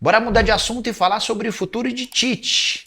Bora mudar de assunto e falar sobre o futuro de Tite.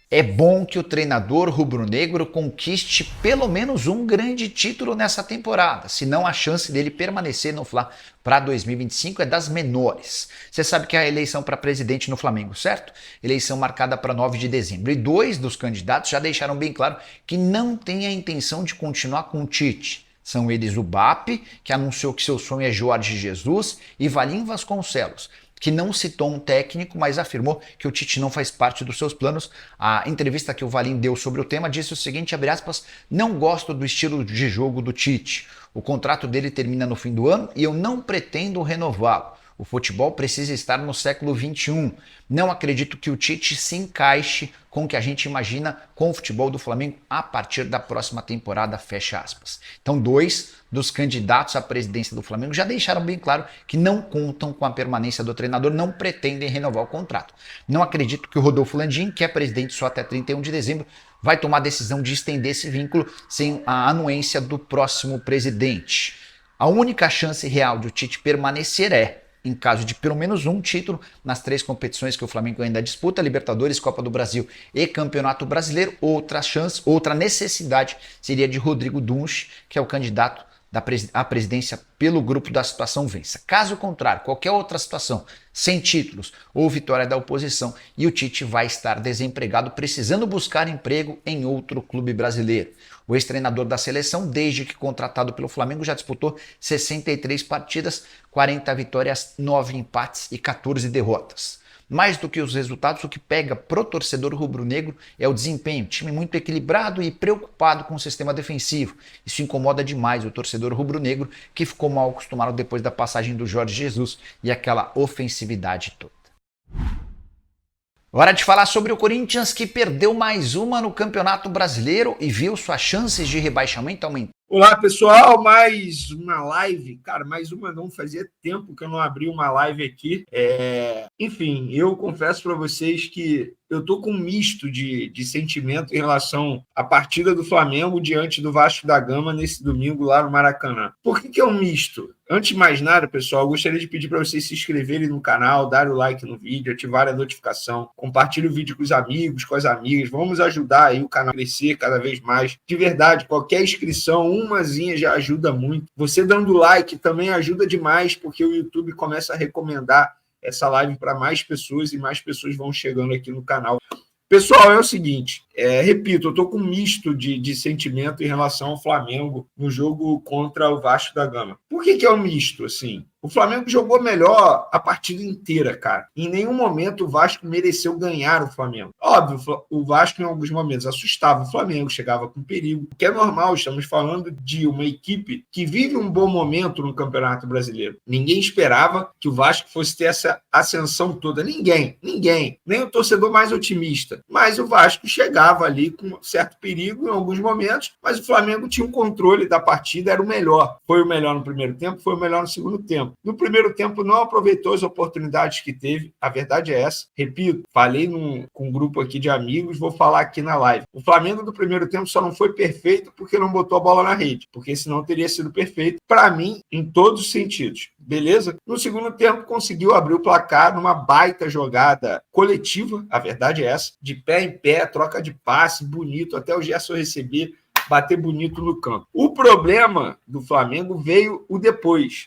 É bom que o treinador rubro-negro conquiste pelo menos um grande título nessa temporada, senão a chance dele permanecer no Fla para 2025 é das menores. Você sabe que é a eleição para presidente no Flamengo, certo? Eleição marcada para 9 de dezembro. E dois dos candidatos já deixaram bem claro que não têm a intenção de continuar com o Tite. São eles o BAP, que anunciou que seu sonho é Jorge Jesus, e Valim Vasconcelos, que não citou um técnico, mas afirmou que o Tite não faz parte dos seus planos. A entrevista que o Valim deu sobre o tema disse o seguinte, abre aspas, não gosto do estilo de jogo do Tite. O contrato dele termina no fim do ano e eu não pretendo renová-lo. O futebol precisa estar no século XXI. Não acredito que o Tite se encaixe com o que a gente imagina com o futebol do Flamengo a partir da próxima temporada, fecha aspas. Então, dois dos candidatos à presidência do Flamengo já deixaram bem claro que não contam com a permanência do treinador, não pretendem renovar o contrato. Não acredito que o Rodolfo Landim, que é presidente só até 31 de dezembro, vai tomar a decisão de estender esse vínculo sem a anuência do próximo presidente. A única chance real de o Tite permanecer é em caso de pelo menos um título nas três competições que o Flamengo ainda disputa, Libertadores, Copa do Brasil e Campeonato Brasileiro. Outra chance, outra necessidade seria de Rodrigo Dunch, que é o candidato à presidência pelo grupo da situação vença. Caso contrário, qualquer outra situação, sem títulos ou vitória da oposição, e o Tite vai estar desempregado, precisando buscar emprego em outro clube brasileiro. O ex-treinador da seleção, desde que contratado pelo Flamengo, já disputou 63 partidas, 40 vitórias, 9 empates e 14 derrotas. Mais do que os resultados, o que pega pro torcedor rubro-negro é o desempenho. Time muito equilibrado e preocupado com o sistema defensivo. Isso incomoda demais o torcedor rubro-negro, que ficou mal acostumado depois da passagem do Jorge Jesus e aquela ofensividade toda. Hora de falar sobre o Corinthians, que perdeu mais uma no Campeonato Brasileiro e viu suas chances de rebaixamento aumentar. Olá, pessoal, mais uma live. Cara, mais uma não, fazia tempo que eu não abri uma live aqui. Enfim, eu confesso para vocês que eu tô com um misto de sentimento em relação à partida do Flamengo diante do Vasco da Gama nesse domingo lá no Maracanã. Por que é um misto? Antes de mais nada, pessoal, eu gostaria de pedir para vocês se inscreverem no canal, darem o like no vídeo, ativarem a notificação, compartilhem o vídeo com os amigos, com as amigas. Vamos ajudar aí o canal a crescer cada vez mais. De verdade, qualquer inscrição, umazinha já ajuda muito. Você dando like também ajuda demais, porque o YouTube começa a recomendar essa live para mais pessoas e mais pessoas vão chegando aqui no canal. Pessoal, é o seguinte, repito, eu estou com um misto de sentimento em relação ao Flamengo no jogo contra o Vasco da Gama. Por que é um misto, assim? O Flamengo jogou melhor a partida inteira, cara. Em nenhum momento o Vasco mereceu ganhar o Flamengo. Óbvio, o Vasco em alguns momentos assustava o Flamengo, chegava com perigo, o que é normal, estamos falando de uma equipe que vive um bom momento no Campeonato Brasileiro. Ninguém esperava que o Vasco fosse ter essa ascensão toda. Ninguém, nem o torcedor mais otimista. Mas o Vasco chegava ali com certo perigo em alguns momentos, mas o Flamengo tinha um controle da partida, era o melhor. Foi o melhor no primeiro tempo, foi o melhor no segundo tempo. No primeiro tempo não aproveitou as oportunidades que teve, a verdade é essa. Repito, falei com um grupo aqui de amigos, vou falar aqui na live. O Flamengo do primeiro tempo só não foi perfeito porque não botou a bola na rede, porque senão teria sido perfeito, para mim, em todos os sentidos. Beleza? No segundo tempo conseguiu abrir o placar numa baita jogada coletiva, a verdade é essa, de pé em pé, troca de passe, bonito, até o Gerson receber, bater bonito no campo. O problema do Flamengo veio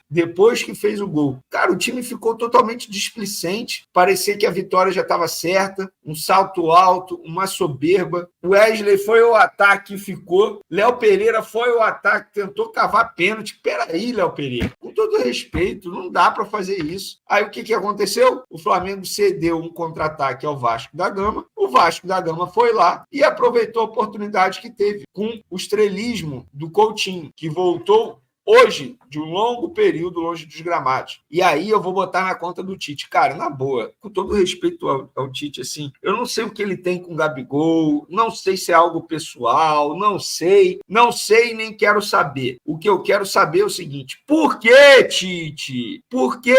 depois que fez o gol. Cara, o time ficou totalmente displicente, parecia que a vitória já estava certa, um salto alto, uma soberba. O Wesley foi ao ataque e ficou. Léo Pereira foi ao ataque, tentou cavar pênalti. Peraí, Léo Pereira, com todo respeito, não dá para fazer isso. Aí o que aconteceu? O Flamengo cedeu um contra-ataque ao Vasco da Gama. O Vasco da Gama foi lá e aproveitou a oportunidade que teve com o estrelismo do Coutinho, que voltou hoje de um longo período longe dos gramados. E aí eu vou botar na conta do Tite. Cara, na boa, com todo respeito ao Tite, assim, eu não sei o que ele tem com o Gabigol, não sei se é algo pessoal, não sei nem quero saber. O que eu quero saber é o seguinte, por que, Tite? Por que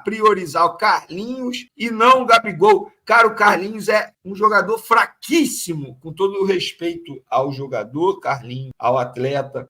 priorizar o Carlinhos e não o Gabigol? Cara, o Carlinhos é um jogador fraquíssimo, com todo o respeito ao jogador, Carlinhos, ao atleta,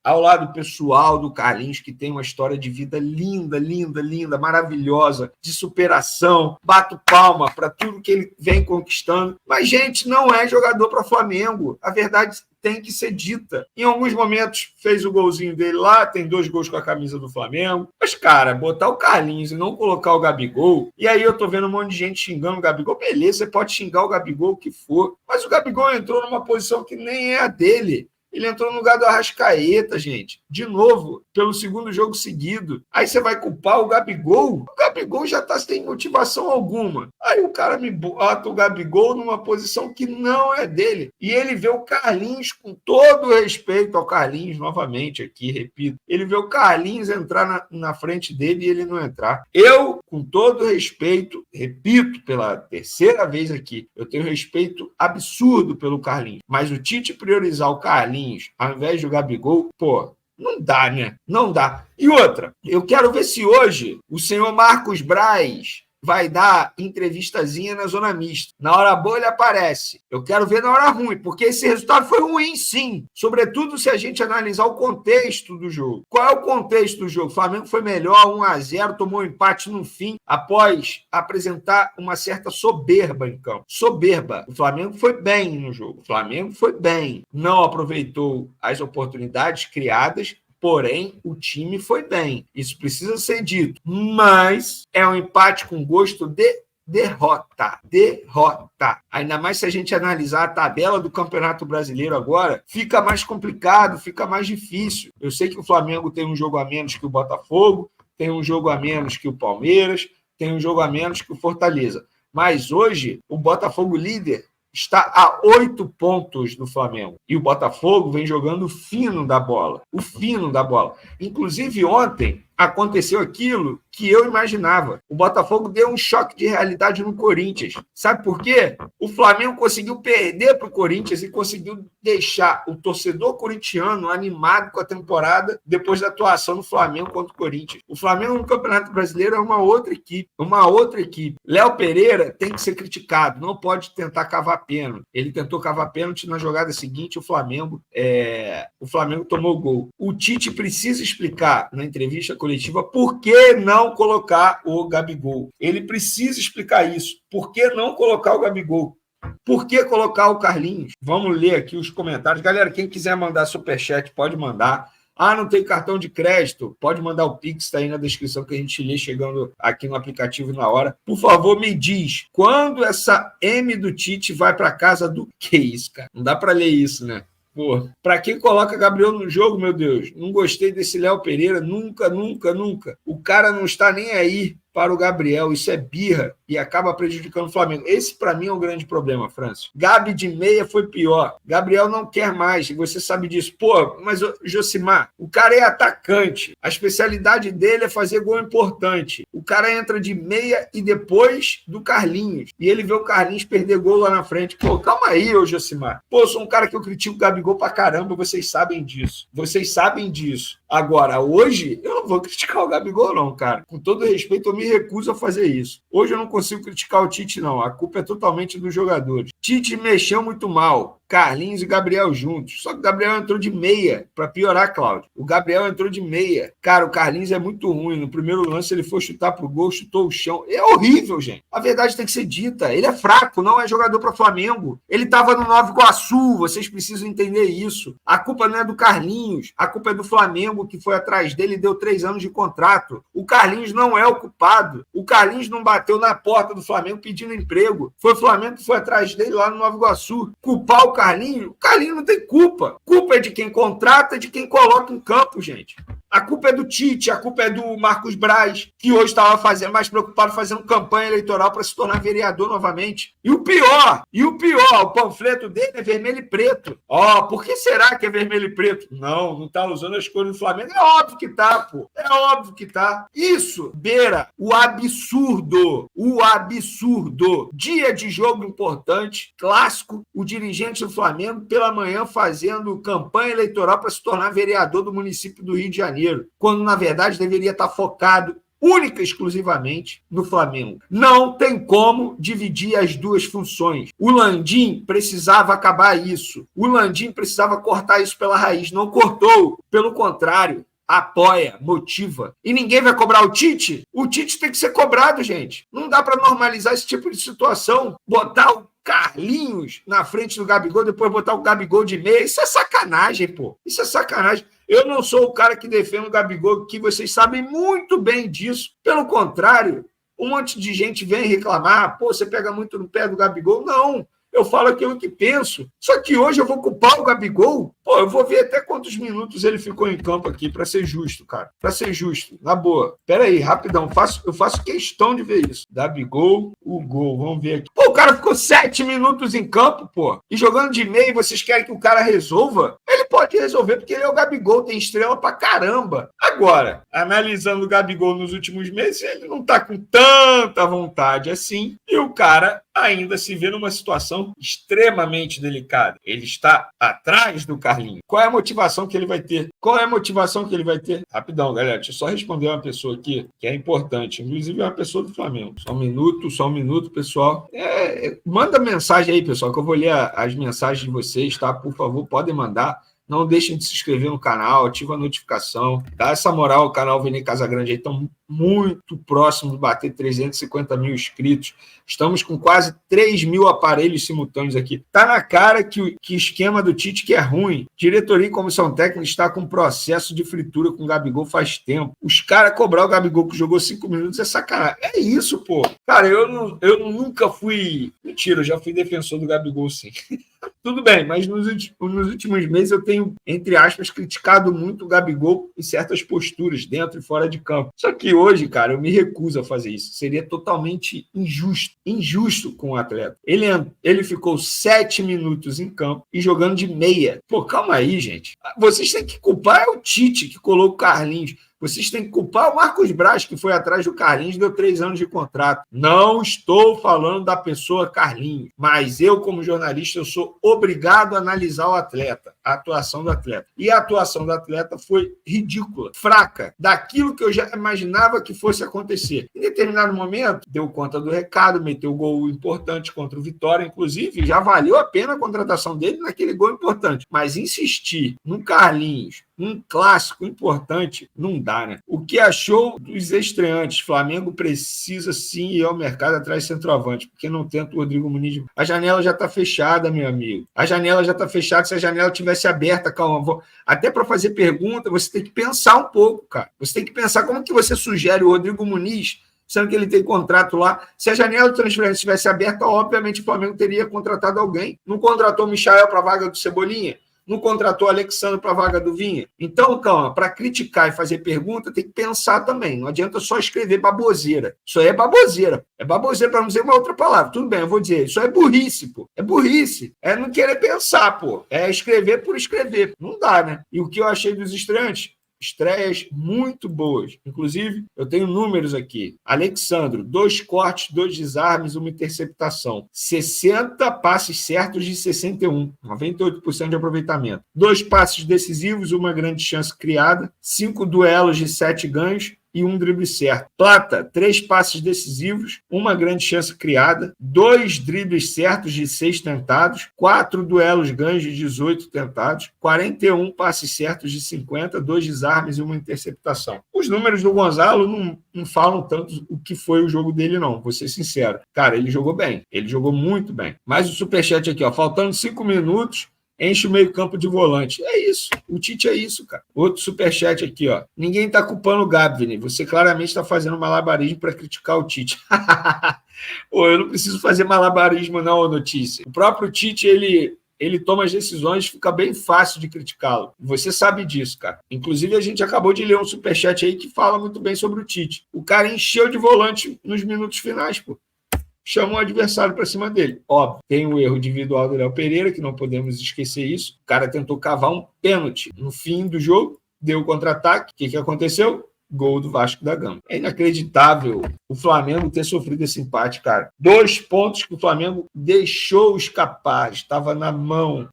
ao lado pessoal do Carlinhos, que tem uma história de vida linda, linda, linda, maravilhosa, de superação. Bato palma para tudo que ele vem conquistando. Mas, gente, não é jogador para Flamengo. A verdade tem que ser dita. Em alguns momentos fez o golzinho dele lá, tem 2 gols com a camisa do Flamengo. Mas, cara, botar o Carlinhos e não colocar o Gabigol, e aí eu tô vendo um monte de gente xingando o Gabigol. Beleza, você pode xingar o Gabigol o que for, mas o Gabigol entrou numa posição que nem é a dele. Ele entrou no lugar do Arrascaeta, gente. De novo, pelo 2º jogo seguido. Aí você vai culpar o Gabigol? O Gabigol já está sem motivação alguma. Aí o cara me bota o Gabigol numa posição que não é dele. E ele vê o Carlinhos, com todo o respeito ao Carlinhos, novamente aqui, repito, ele vê o Carlinhos entrar na frente dele e ele não entrar. Eu, com todo o respeito, repito pela 3ª vez aqui, eu tenho respeito absurdo pelo Carlinhos. Mas o Tite priorizar o Carlinhos ao invés do Gabigol, pô, não dá, né? Não dá. E outra, eu quero ver se hoje o senhor Marcos Braz vai dar entrevistazinha na zona mista. Na hora boa ele aparece. Eu quero ver na hora ruim, porque esse resultado foi ruim, sim. Sobretudo se a gente analisar o contexto do jogo. Qual é o contexto do jogo? O Flamengo foi melhor, 1-0, tomou um empate no fim, após apresentar uma certa soberba em campo. Soberba. O Flamengo foi bem no jogo. O Flamengo foi bem. Não aproveitou as oportunidades criadas, porém, o time foi bem. Isso precisa ser dito. Mas é um empate com gosto de derrota. Derrota. Ainda mais se a gente analisar a tabela do Campeonato Brasileiro agora, fica mais complicado, fica mais difícil. Eu sei que o Flamengo tem um jogo a menos que o Botafogo, tem um jogo a menos que o Palmeiras, tem um jogo a menos que o Fortaleza. Mas hoje, o Botafogo líder está a 8 pontos do Flamengo. E o Botafogo vem jogando o fino da bola. O fino da bola. Inclusive, ontem aconteceu aquilo que eu imaginava. O Botafogo deu um choque de realidade no Corinthians. Sabe por quê? O Flamengo conseguiu perder para o Corinthians e conseguiu deixar o torcedor corintiano animado com a temporada depois da atuação do Flamengo contra o Corinthians. O Flamengo no Campeonato Brasileiro é uma outra equipe. Uma outra equipe. Léo Pereira tem que ser criticado. Não pode tentar cavar pênalti. Ele tentou cavar pênalti na jogada seguinte, o Flamengo tomou o gol. O Tite precisa explicar na entrevista coletiva por que não colocar o Gabigol. Ele precisa explicar isso. Por que não colocar o Gabigol? Por que colocar o Carlinhos? Vamos ler aqui os comentários. Galera, quem quiser mandar superchat, pode mandar. Ah, não tem cartão de crédito? Pode mandar o Pix, tá aí na descrição que a gente lê chegando aqui no aplicativo na hora. Por favor, me diz, quando essa M do Tite vai para casa do... Que isso, cara? Não dá para ler isso, né? Pô, pra quem coloca Gabriel no jogo, meu Deus, não gostei desse Léo Pereira, nunca, nunca, nunca. O cara não está nem aí para o Gabriel, isso é birra e acaba prejudicando o Flamengo. Esse, para mim, é um grande problema, Francis. Gabi de meia foi pior. Gabriel não quer mais, e você sabe disso. Pô, mas, Josimar, o cara é atacante. A especialidade dele é fazer gol importante. O cara entra de meia e depois do Carlinhos. E ele vê o Carlinhos perder gol lá na frente. Pô, calma aí, Josimar. Pô, eu sou um cara que eu critico o Gabigol pra caramba, vocês sabem disso. Vocês sabem disso. Agora, hoje, eu não vou criticar o Gabigol, não, cara. Com todo respeito, eu me recuso a fazer isso. Hoje eu não consigo criticar o Tite, não. A culpa é totalmente dos jogadores. Tite mexeu muito mal. Carlinhos e Gabriel juntos. Só que o Gabriel entrou de meia, para piorar, Cláudio. O Gabriel entrou de meia. Cara, o Carlinhos é muito ruim. No primeiro lance ele foi chutar pro gol, chutou o chão. É horrível, gente. A verdade tem que ser dita. Ele é fraco, não é jogador para Flamengo. Ele estava no Nova Iguaçu, vocês precisam entender isso. A culpa não é do Carlinhos, a culpa é do Flamengo, que foi atrás dele e deu 3 anos de contrato. O Carlinhos não é o culpado. O Carlinhos não bateu na porta do Flamengo pedindo emprego. Foi o Flamengo que foi atrás dele lá no Nova Iguaçu. Culpar o Carlinhos não tem culpa. Culpa é de quem contrata, de quem coloca em campo, gente. A culpa é do Tite, a culpa é do Marcos Braz, que hoje estava mais preocupado fazendo campanha eleitoral para se tornar vereador novamente. E o pior, o panfleto dele é vermelho e preto. Por que será que é vermelho e preto? Não está usando as cores do Flamengo. É óbvio que tá, pô. É óbvio que tá. Isso beira o absurdo. O absurdo. Dia de jogo importante, clássico, o dirigente do Flamengo pela manhã fazendo campanha eleitoral para se tornar vereador do município do Rio de Janeiro, quando na verdade deveria estar focado única e exclusivamente no Flamengo. Não tem como dividir as duas funções. O Landim precisava acabar isso. O Landim precisava cortar isso pela raiz. Não cortou. Pelo contrário, apoia, motiva. E ninguém vai cobrar o Tite? O Tite tem que ser cobrado, gente. Não dá para normalizar esse tipo de situação. Botar o Carlinhos na frente do Gabigol, depois botar o Gabigol de meia. Isso é sacanagem, pô. Isso é sacanagem. Eu não sou o cara que defende o Gabigol, que vocês sabem muito bem disso. Pelo contrário, um monte de gente vem reclamar, pô, você pega muito no pé do Gabigol. Não, eu falo aquilo que penso. Só que hoje eu vou culpar o Gabigol. Pô, eu vou ver até quantos minutos ele ficou em campo aqui, para ser justo, cara. Para ser justo, na boa. Pera aí, rapidão, eu faço questão de ver isso. Gabigol, o gol, vamos ver aqui. Pô, o cara ficou 7 minutos em campo, pô. E jogando de meio, vocês querem que o cara resolva? Ele pode resolver, porque ele é o Gabigol, tem estrela pra caramba. Agora, analisando o Gabigol nos últimos meses, ele não tá com tanta vontade assim. E o cara ainda se vê numa situação extremamente delicada. Ele está atrás do Carlinhos. Qual é a motivação que ele vai ter? Qual é a motivação que ele vai ter? Rapidão, galera. Deixa eu só responder uma pessoa aqui que é importante. Inclusive, é uma pessoa do Flamengo. Só um minuto, pessoal. Manda mensagem aí, pessoal, que eu vou ler as mensagens de vocês, tá? Por favor, podem mandar. Não deixem de se inscrever no canal, ativa a notificação, dá essa moral ao canal Vini Casagrande aí, estão muito próximo de bater 350 mil inscritos, estamos com quase 3 mil aparelhos simultâneos aqui. Tá na cara que o esquema do Tite que é ruim, diretoria e comissão técnica está com processo de fritura com o Gabigol faz tempo. Os caras cobrar o Gabigol que jogou 5 minutos é sacanagem. É isso, pô. Cara, eu nunca fui... Mentira, eu já fui defensor do Gabigol, sim. Tudo bem, mas nos últimos meses eu tenho, entre aspas, criticado muito o Gabigol em certas posturas, dentro e fora de campo. Só que hoje, cara, eu me recuso a fazer isso. Seria totalmente injusto com o atleta. Ele ficou 7 minutos em campo e jogando de meia. Pô, calma aí, gente. Vocês têm que culpar o Tite, que colocou o Carlinhos. Vocês têm que culpar o Marcos Braz, que foi atrás do Carlinhos e deu 3 anos de contrato. Não estou falando da pessoa Carlinhos, mas eu, como jornalista, eu sou obrigado a analisar o atleta, a atuação do atleta. E a atuação do atleta foi ridícula, fraca, daquilo que eu já imaginava que fosse acontecer. Em determinado momento, deu conta do recado, meteu um gol importante contra o Vitória, inclusive, já valeu a pena a contratação dele naquele gol importante. Mas insistir no Carlinhos, um clássico importante, não dá, né? O que achou dos estreantes? Flamengo precisa sim ir ao mercado atrás de centroavante, porque não tenta o Rodrigo Muniz. A janela já está fechada, meu amigo. A janela já está fechada. Se a janela tivesse aberta, calma, até para fazer pergunta, você tem que pensar um pouco, cara. Você tem que pensar como que você sugere o Rodrigo Muniz, sendo que ele tem contrato lá. Se a janela de transferência estivesse aberta, obviamente o Flamengo teria contratado alguém. Não contratou o Michael para a vaga do Cebolinha? Não contratou o Alexandre para a vaga do Vinha? Então, calma, para criticar e fazer pergunta, tem que pensar também. Não adianta só escrever baboseira. Isso aí é baboseira. É baboseira para não dizer uma outra palavra. Tudo bem, eu vou dizer. Isso é burrice, pô. É burrice. É não querer pensar, pô. É escrever por escrever. Não dá, né? E o que eu achei dos estreantes? Estreias muito boas. Inclusive, eu tenho números aqui. Alexandro, 2 cortes, 2 desarmes, 1 interceptação. 60 passes certos de 61. 98% de aproveitamento. 2 passes decisivos, 1 grande chance criada. 5 duelos de 7 ganhos e 1 drible certo. Plata, 3 passes decisivos, 1 grande chance criada, 2 dribles certos de 6 tentados, 4 duelos ganhos de 18 tentados, 41 passes certos de 50, 2 desarmes e 1 interceptação. Os números do Gonzalo não falam tanto o que foi o jogo dele, não, vou ser sincero. Cara, ele jogou bem, ele jogou muito bem. Mais o superchat aqui, ó, faltando 5 minutos, enche o meio campo de volante. É isso. O Tite é isso, cara. Outro superchat aqui, ó. Ninguém tá culpando o Gabi, Vini. Você claramente está fazendo malabarismo para criticar o Tite. Pô, eu não preciso fazer malabarismo, não, notícia. O próprio Tite, ele toma as decisões, fica bem fácil de criticá-lo. Você sabe disso, cara. Inclusive, a gente acabou de ler um superchat aí que fala muito bem sobre o Tite. O cara encheu de volante nos minutos finais, pô. Chamou o adversário para cima dele. Óbvio, tem o erro individual do Léo Pereira, que não podemos esquecer isso. O cara tentou cavar um pênalti no fim do jogo, deu o contra-ataque. O que aconteceu? gol do Vasco da Gama. É inacreditável o Flamengo ter sofrido esse empate, cara. 2 pontos que o Flamengo deixou escapar. Estava na mão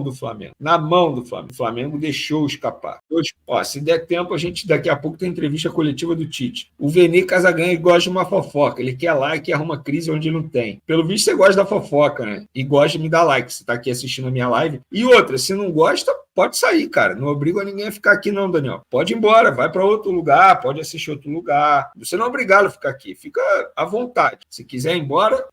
do Flamengo. Na mão do Flamengo. O Flamengo deixou escapar. Se der tempo, a gente daqui a pouco tem entrevista coletiva do Tite. O Vene Casagrande gosta de uma fofoca. Ele quer like e arruma crise onde não tem. Pelo visto, você gosta da fofoca, né? E gosta de me dar like. Você tá aqui assistindo a minha live. E outra, se não gosta, pode sair, cara. Não obrigo a ninguém a ficar aqui, não, Daniel. Pode ir embora, vai para outro lugar, pode assistir outro lugar. Você não é obrigado a ficar aqui. Fica à vontade. Se quiser ir embora,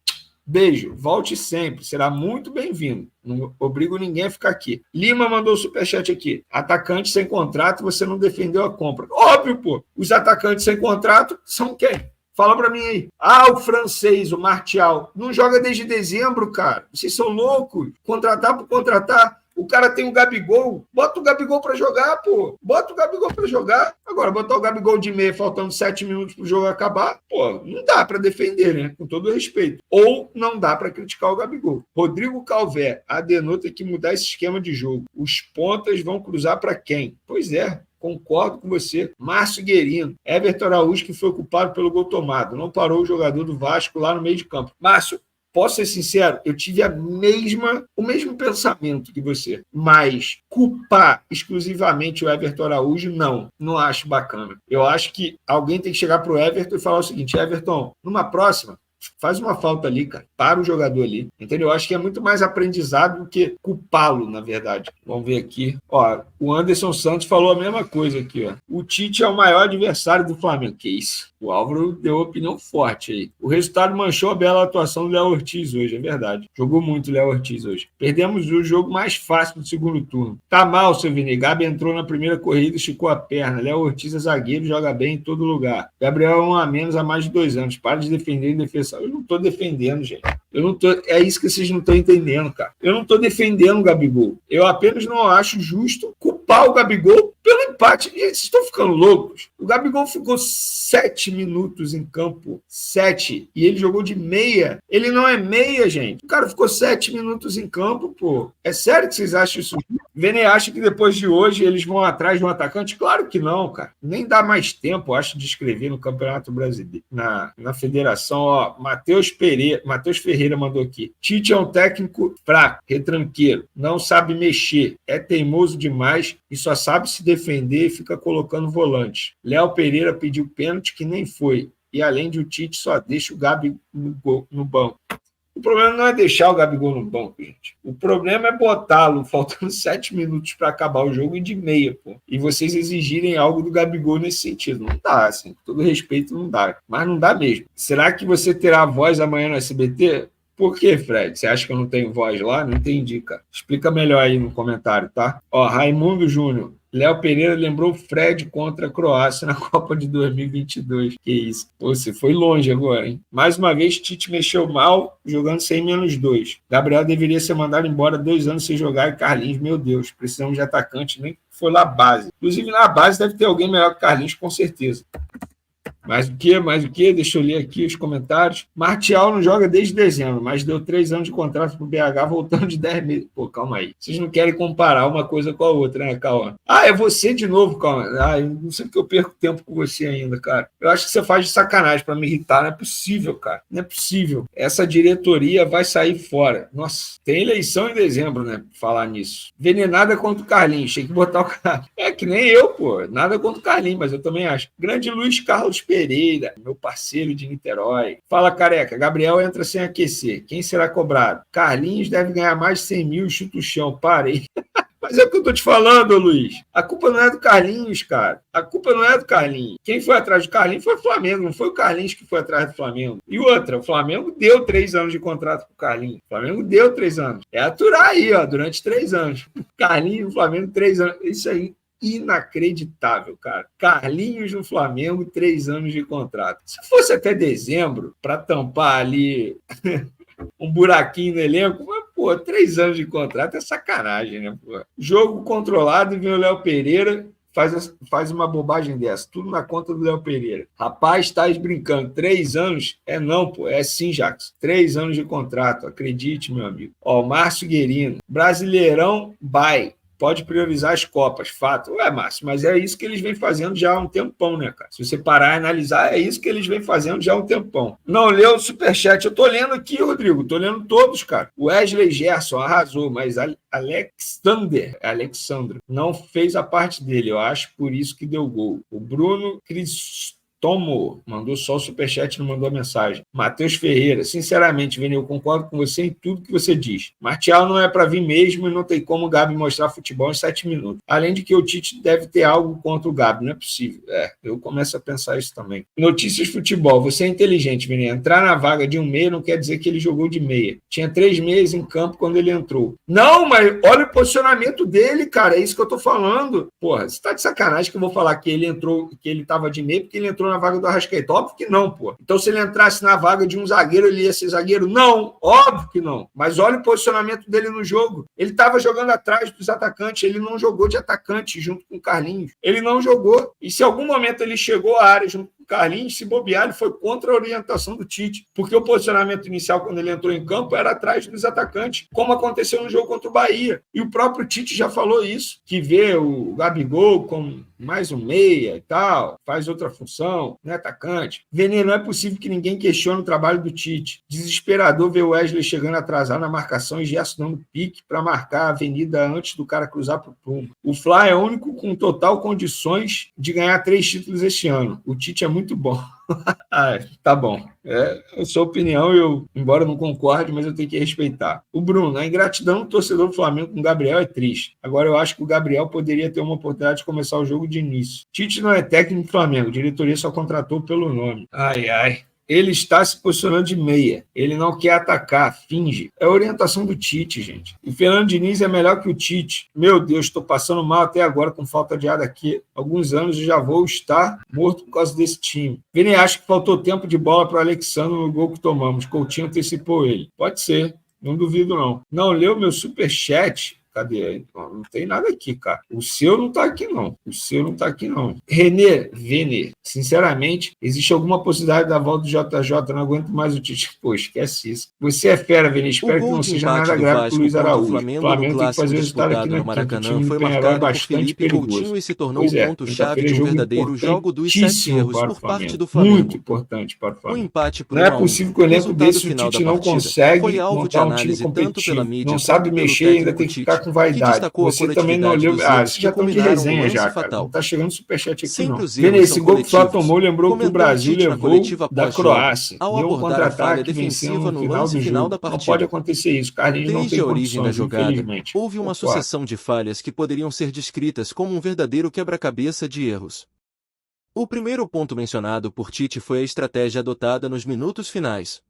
beijo. Volte sempre. Será muito bem-vindo. Não obrigo ninguém a ficar aqui. Lima mandou o superchat aqui. Atacante sem contrato, você não defendeu a compra. Óbvio, pô. Os atacantes sem contrato são quem? Fala pra mim aí. O francês, o Martial, não joga desde dezembro, cara. Vocês são loucos. Contratar por contratar. O cara tem o Gabigol, bota o Gabigol para jogar, pô. Bota o Gabigol para jogar. Agora, botar o Gabigol de meia, faltando 7 minutos pro jogo acabar, pô, não dá para defender, né? Com todo respeito. Ou não dá para criticar o Gabigol. Rodrigo Calvé, a Adenor tem que mudar esse esquema de jogo. Os pontas vão cruzar para quem? Pois é. Concordo com você. Márcio Guerino. Everton Araújo, que foi culpado pelo gol tomado. Não parou o jogador do Vasco lá no meio de campo. Márcio, posso ser sincero? Eu tive o mesmo pensamento que você. Mas culpar exclusivamente o Everton Araújo, não acho bacana. Eu acho que alguém tem que chegar para o Everton e falar o seguinte: Everton, numa próxima, faz uma falta ali, cara. Para o jogador ali. Entendeu? Eu acho que é muito mais aprendizado do que culpá-lo, na verdade. Vamos ver aqui. Ó, o Anderson Santos falou a mesma coisa aqui, ó. O Tite é o maior adversário do Flamengo. Que isso? O Álvaro deu opinião forte aí. O resultado manchou a bela atuação do Léo Ortiz hoje, é verdade. Jogou muito o Léo Ortiz hoje. Perdemos o jogo mais fácil do segundo turno. Tá mal, seu Vini. Gabi entrou na primeira corrida e esticou a perna. Léo Ortiz é zagueiro, joga bem em todo lugar. Gabriel é um a menos há mais de 2 anos. Para de defender e defensor. Eu não tô defendendo, gente. É isso que vocês não estão entendendo, cara. Eu não estou defendendo o Gabigol. Eu apenas não acho justo culpar o Gabigol pelo empate. E vocês estão ficando loucos? O Gabigol ficou 7 minutos em campo. 7. E ele jogou de meia. Ele não é meia, gente. O cara ficou 7 minutos em campo, pô. É sério que vocês acham isso? Vene acha que depois de hoje eles vão atrás de um atacante? Claro que não, cara. Nem dá mais tempo, acho, de escrever no Campeonato Brasileiro. Na federação, ó. Matheus Ferreira mandou aqui. Tite é um técnico fraco, retranqueiro, não sabe mexer, é teimoso demais e só sabe se defender e fica colocando volante. Léo Pereira pediu pênalti que nem foi. E além de o Tite só deixa o Gabi no banco. O problema não é deixar o Gabigol no banco, gente. O problema é botá-lo faltando 7 minutos para acabar o jogo e de meia, pô. E vocês exigirem algo do Gabigol nesse sentido. Não dá, assim. Com todo respeito, não dá. Mas não dá mesmo. Será que você terá voz amanhã no SBT? Por que, Fred? Você acha que eu não tenho voz lá? Não entendi, cara. Explica melhor aí no comentário, tá? Ó, Raimundo Júnior. Léo Pereira lembrou o Fred contra a Croácia na Copa de 2022. Que isso. Pô, você foi longe agora, hein? Mais uma vez, Tite mexeu mal, jogando sem -2. Gabriel deveria ser mandado embora 2 anos sem jogar e Carlinhos, meu Deus, precisamos de atacante, nem foi lá base. Inclusive, na base deve ter alguém melhor que Carlinhos, com certeza. Mais o quê? Deixa eu ler aqui os comentários. Martial não joga desde dezembro, mas deu 3 anos de contrato pro BH, voltando de 10 meses. Pô, calma aí. Vocês não querem comparar uma coisa com a outra, né, Cauã? É você de novo, Cauã. Eu não sei porque eu perco tempo com você ainda, cara. Eu acho que você faz de sacanagem pra me irritar. Não é possível, cara. Não é possível. Essa diretoria vai sair fora. Nossa, tem eleição em dezembro, né? Pra falar nisso. Venenada contra o Carlinhos. Tem que botar o cara. É que nem eu, pô. Nada contra o Carlinhos, mas eu também acho. Grande Luiz Carlos Pereira, meu parceiro de Niterói. Fala, careca. Gabriel entra sem aquecer. Quem será cobrado? Carlinhos deve ganhar mais de 100 mil e chuta o chão. Parei. Mas é o que eu tô te falando, Luiz. A culpa não é do Carlinhos, cara. A culpa não é do Carlinhos. Quem foi atrás do Carlinhos foi o Flamengo. Não foi o Carlinhos que foi atrás do Flamengo. E outra, o Flamengo deu 3 anos de contrato pro Carlinhos. O Flamengo deu 3 anos. É aturar aí, ó, durante 3 anos. Carlinhos no Flamengo, 3 anos. Isso aí. Inacreditável, cara. Carlinhos no Flamengo, 3 anos de contrato. Se fosse até dezembro, para tampar ali um buraquinho no elenco, mas, pô, 3 anos de contrato é sacanagem, né? Pô? Jogo controlado e vem o Léo Pereira, faz uma bobagem dessa. Tudo na conta do Léo Pereira. Rapaz, tá brincando. 3 anos? É não, pô. É sim, Jacques. 3 anos de contrato. Acredite, meu amigo. Ó, Márcio Guerino. Brasileirão, bye. pode priorizar as Copas, fato. Ué, Márcio, mas é isso que eles vêm fazendo já há um tempão, né, cara? Se você parar e analisar, é isso que eles vêm fazendo já há um tempão. Não leu o superchat? Eu tô lendo aqui, Rodrigo, tô lendo todos, cara. O Wesley Gerson arrasou, mas Alexandre não fez a parte dele, eu acho, por isso que deu gol. O Bruno Cristomo mandou só o superchat, não mandou a mensagem. Matheus Ferreira, sinceramente, Vini, eu concordo com você em tudo que você diz. Martial não é para vir mesmo e não tem como o Gabi mostrar futebol em 7 minutos. Além de que o Tite deve ter algo contra o Gabi, não é possível. Eu começo a pensar isso também. Notícias futebol, você é inteligente, Vini. Entrar na vaga de um meia não quer dizer que ele jogou de meia. Tinha 3 meias em campo quando ele entrou. Não, mas olha o posicionamento dele, cara, é isso que eu tô falando. Porra, você tá de sacanagem que eu vou falar que ele entrou, que ele tava de meia porque ele entrou na vaga do Arrascaeta? Óbvio que não, pô. Então, se ele entrasse na vaga de um zagueiro, ele ia ser zagueiro? Não, óbvio que não. Mas olha o posicionamento dele no jogo. Ele estava jogando atrás dos atacantes, ele não jogou de atacante junto com o Carlinhos. Ele não jogou. E se em algum momento ele chegou à área junto com o Carlinhos, se bobear, ele foi contra a orientação do Tite. Porque o posicionamento inicial, quando ele entrou em campo, era atrás dos atacantes, como aconteceu no jogo contra o Bahia. E o próprio Tite já falou isso, que vê o Gabigol como mais um meia e tal, faz outra função, né, atacante. Vene, não é possível que ninguém questione o trabalho do Tite. Desesperador ver o Wesley chegando atrasado na marcação e Gerson dando pique para marcar a avenida antes do cara cruzar para o Puma. O Fla é o único com total condições de ganhar 3 títulos este ano. O Tite é muito bom. Tá bom. A sua opinião, embora não concorde, mas eu tenho que respeitar. O Bruno, a ingratidão do torcedor do Flamengo com o Gabriel é triste. Agora eu acho que o Gabriel poderia ter uma oportunidade de começar o jogo de início. Tite não é técnico do Flamengo, a diretoria só contratou pelo nome. Ele está se posicionando de meia. Ele não quer atacar, finge. É a orientação do Tite, gente. O Fernando Diniz é melhor que o Tite. Meu Deus, estou passando mal até agora com falta de ar aqui. Alguns anos eu já vou estar morto por causa desse time. Vini, acha que faltou tempo de bola para o Alexandre no gol que tomamos. Coutinho antecipou ele. Pode ser. Não duvido, não. Não leu meu superchat? Cadê? Não tem nada aqui, cara. O seu não tá aqui, não. Vene, sinceramente, existe alguma possibilidade da volta do JJ? Não aguento mais o Tite. Pô, esquece isso. Você é fera, Vene. Espero que não seja nada grave com o Luiz Araújo. O Flamengo tem que fazer o resultado aqui na quinta. O time do Penharol é bastante perigoso. E se tornou um ponto-chave de um verdadeiro jogo dos 7 erros por parte do Flamengo. Muito importante para o Flamengo. Um empate por não é possível que o elenco desse o Tite não consegue montar um time competitivo. Não sabe mexer e ainda tem que ficar com vaidade. Você também não leu. Você já estão de resenha já, cara. Não tá chegando superchat aqui, não. Vendo esse gol que o Flá tomou, lembrou que o Brasil levou da Croácia. Deu um contra-ataque, vencendo no final da partida. Não pode acontecer isso. Carlinhos não tem a origem da jogada, infelizmente. houve uma sucessão de falhas que poderiam ser descritas como um verdadeiro quebra-cabeça de erros. O primeiro ponto mencionado por Tite foi a estratégia adotada nos minutos finais.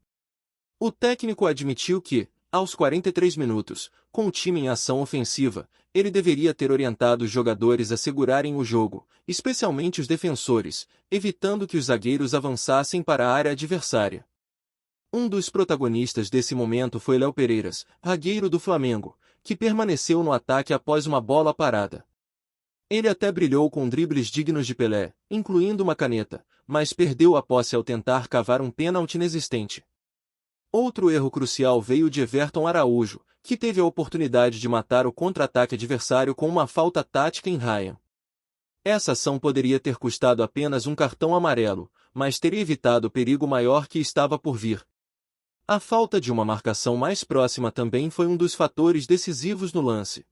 O técnico admitiu que, aos 43 minutos, com o time em ação ofensiva, ele deveria ter orientado os jogadores a segurarem o jogo, especialmente os defensores, evitando que os zagueiros avançassem para a área adversária. Um dos protagonistas desse momento foi Léo Pereiras, zagueiro do Flamengo, que permaneceu no ataque após uma bola parada. Ele até brilhou com dribles dignos de Pelé, incluindo uma caneta, mas perdeu a posse ao tentar cavar um pênalti inexistente. Outro erro crucial veio de Everton Araújo, que teve a oportunidade de matar o contra-ataque adversário com uma falta tática em Ryan. Essa ação poderia ter custado apenas um cartão amarelo, mas teria evitado o perigo maior que estava por vir. A falta de uma marcação mais próxima também foi um dos fatores decisivos no lance.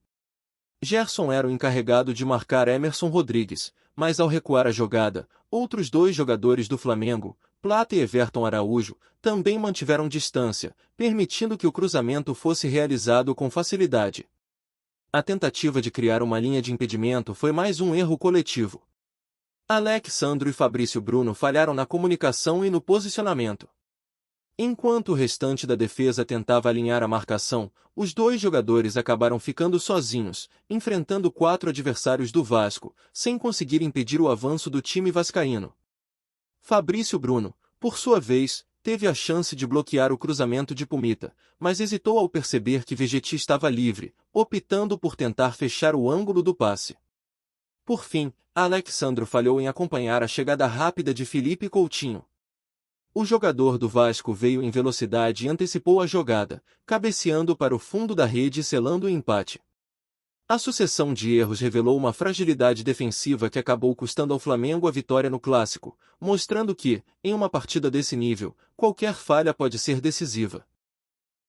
Gerson era o encarregado de marcar Emerson Rodrigues, mas ao recuar a jogada, outros 2 jogadores do Flamengo, Plata e Everton Araújo, também mantiveram distância, permitindo que o cruzamento fosse realizado com facilidade. A tentativa de criar uma linha de impedimento foi mais um erro coletivo. Alexandre e Fabrício Bruno falharam na comunicação e no posicionamento. Enquanto o restante da defesa tentava alinhar a marcação, os 2 jogadores acabaram ficando sozinhos, enfrentando 4 adversários do Vasco, sem conseguir impedir o avanço do time vascaíno. Fabrício Bruno, por sua vez, teve a chance de bloquear o cruzamento de Pumita, mas hesitou ao perceber que Vegetti estava livre, optando por tentar fechar o ângulo do passe. Por fim, Alexandre falhou em acompanhar a chegada rápida de Felipe Coutinho. O jogador do Vasco veio em velocidade e antecipou a jogada, cabeceando para o fundo da rede e selando o empate. A sucessão de erros revelou uma fragilidade defensiva que acabou custando ao Flamengo a vitória no Clássico, mostrando que, em uma partida desse nível, qualquer falha pode ser decisiva.